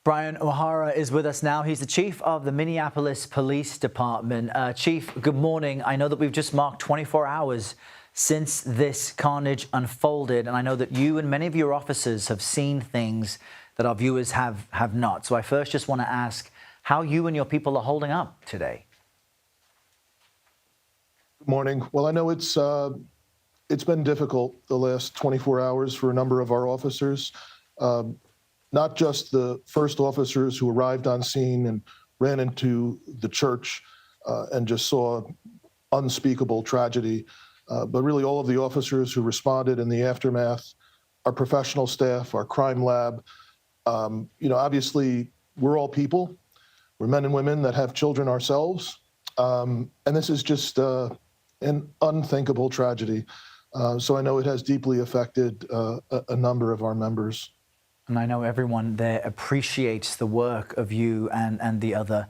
Brian O'Hara is with us now. He's the chief of the Minneapolis Police Department. Chief, good morning. I know that we've just marked 24 hours since this carnage unfolded, and I know that you and many of your officers have seen things that our viewers have not. So I first just want to ask how you and your people are holding up today. Good morning. Well, I know it's been difficult the last 24 hours for a number of our officers. Not just the first officers who arrived on scene and ran into the church and just saw unspeakable tragedy, but really all of the officers who responded in the aftermath, our professional staff, our crime lab. Obviously, we're all people. We're men and women that have children ourselves. And this is just an unthinkable tragedy. So I know it has deeply affected a number of our members. And I know everyone there appreciates the work of you and the other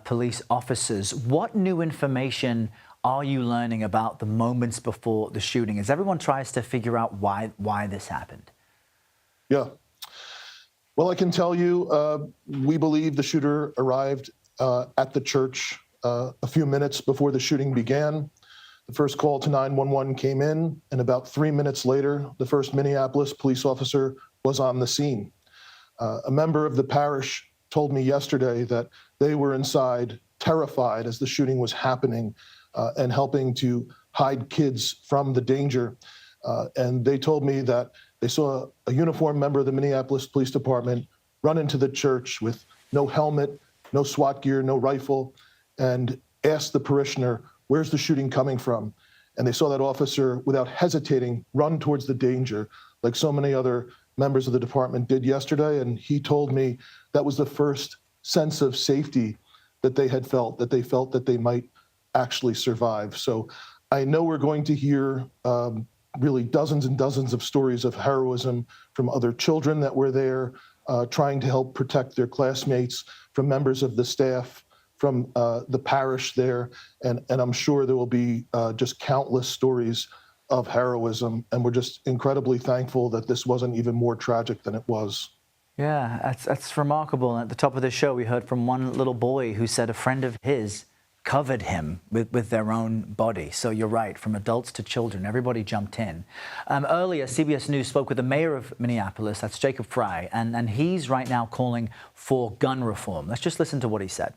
police officers. What new information are you learning about the moments before the shooting as everyone tries to figure out why this happened? Yeah. Well, I can tell you, we believe the shooter arrived at the church a few minutes before the shooting began. The first call to 911 came in, and about 3 minutes later, the first Minneapolis police officer was on the scene. A member of the parish told me yesterday that they were inside, terrified as the shooting was happening, and helping to hide kids from the danger. And they told me that they saw a uniformed member of the Minneapolis Police Department run into the church with no helmet, no SWAT gear, no rifle, and asked the parishioner, "Where's the shooting coming from?" And they saw that officer, without hesitating, run towards the danger, like so many other members of the department did yesterday. And he told me that was the first sense of safety that they had felt, that they might actually survive. So I know we're going to hear really dozens and dozens of stories of heroism from other children that were there, trying to help protect their classmates, from members of the staff, from the parish there, and I'm sure there will be just countless stories of heroism, and we're just incredibly thankful that this wasn't even more tragic than it was. Yeah, that's remarkable. At the top of the show, we heard from one little boy who said a friend of his covered him with their own body. So you're right, from adults to children, everybody jumped in. Earlier, CBS News spoke with the mayor of Minneapolis, that's Jacob Frey, and he's right now calling for gun reform. Let's just listen to what he said.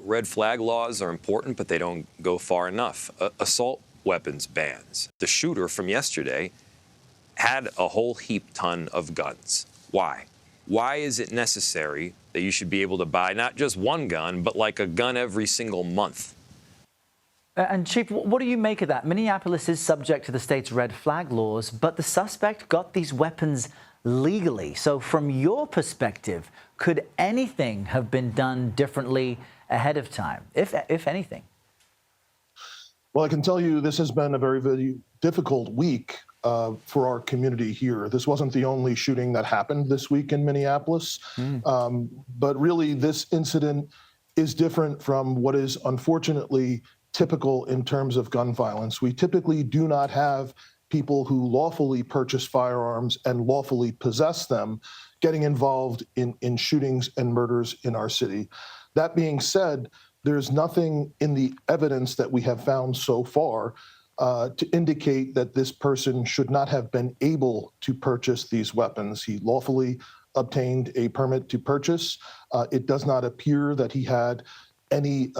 Red flag laws are important, but they don't go far enough. Assault weapons bans. The shooter from yesterday had a whole ton of guns. Why? Why is it necessary that you should be able to buy not just one gun, but like a gun every single month? And Chief, what do you make of that? Minneapolis is subject to the state's red flag laws, but the suspect got these weapons legally. So from your perspective, could anything have been done differently ahead of time, if anything? Well, I can tell you this has been a very, very difficult week for our community here. This wasn't the only shooting that happened this week in Minneapolis, but really this incident is different from what is unfortunately typical in terms of gun violence. We typically do not have people who lawfully purchase firearms and lawfully possess them getting involved in shootings and murders in our city. That being said, there's nothing in the evidence that we have found so far to indicate that this person should not have been able to purchase these weapons. He lawfully obtained a permit to purchase. It does not appear that he had any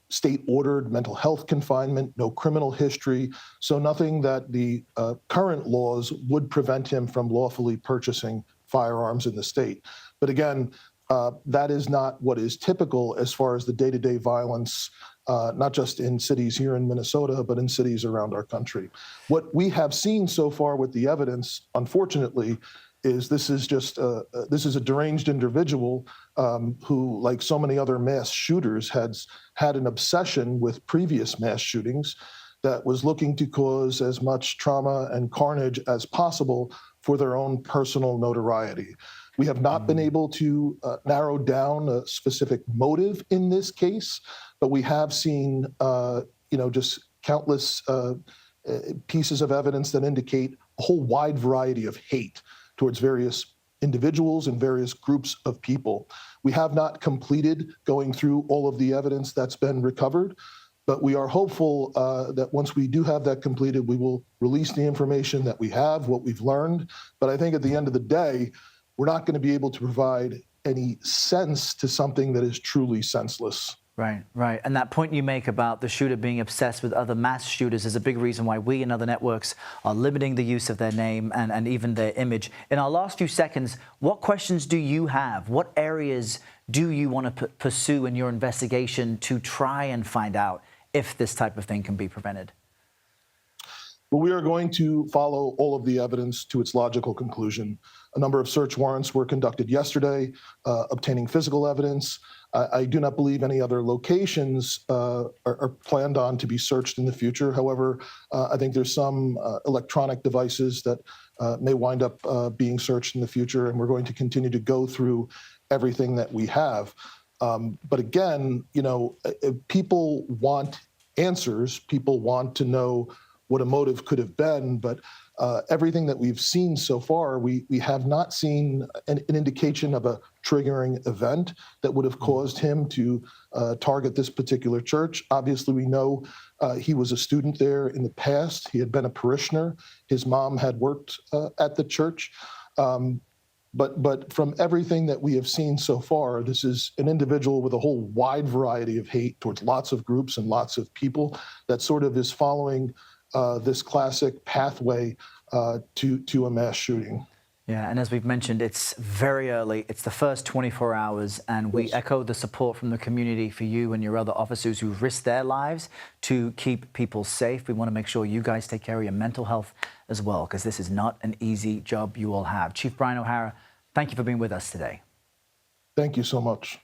state-ordered mental health confinement, no criminal history, so nothing that the current laws would prevent him from lawfully purchasing firearms in the state. But again, that is not what is typical as far as the day-to-day violence, not just in cities here in Minnesota, but in cities around our country. What we have seen so far with the evidence, unfortunately, is this is a deranged individual who, like so many other mass shooters, has had an obsession with previous mass shootings that was looking to cause as much trauma and carnage as possible for their own personal notoriety. We have not been able to narrow down a specific motive in this case, but we have seen, just countless pieces of evidence that indicate a whole wide variety of hate towards various individuals and various groups of people. We have not completed going through all of the evidence that's been recovered, but we are hopeful that once we do have that completed, we will release the information that we have, what we've learned. But I think at the end of the day, we're not going to be able to provide any sense to something that is truly senseless. Right, right. And that point you make about the shooter being obsessed with other mass shooters is a big reason why we and other networks are limiting the use of their name and even their image. In our last few seconds, what questions do you have? What areas do you want to pursue in your investigation to try and find out if this type of thing can be prevented? Well, we are going to follow all of the evidence to its logical conclusion. A number of search warrants were conducted yesterday, obtaining physical evidence. I do not believe any other locations are planned on to be searched in the future. However, I think there's some electronic devices that may wind up being searched in the future, and we're going to continue to go through everything that we have. But again, people want answers. People want to know what a motive could have been, but everything that we've seen so far, we have not seen an indication of a triggering event that would have caused him to target this particular church. Obviously, we know he was a student there in the past. He had been a parishioner. His mom had worked at the church. But from everything that we have seen so far, this is an individual with a whole wide variety of hate towards lots of groups and lots of people that sort of is following this classic pathway to a mass shooting. Yeah, and as we've mentioned, it's very early. It's the first 24 hours, and we echo the support from the community for you and your other officers who've risked their lives to keep people safe. We want to make sure you guys take care of your mental health as well, because this is not an easy job you all have. Chief Brian O'Hara, thank you for being with us today. Thank you so much.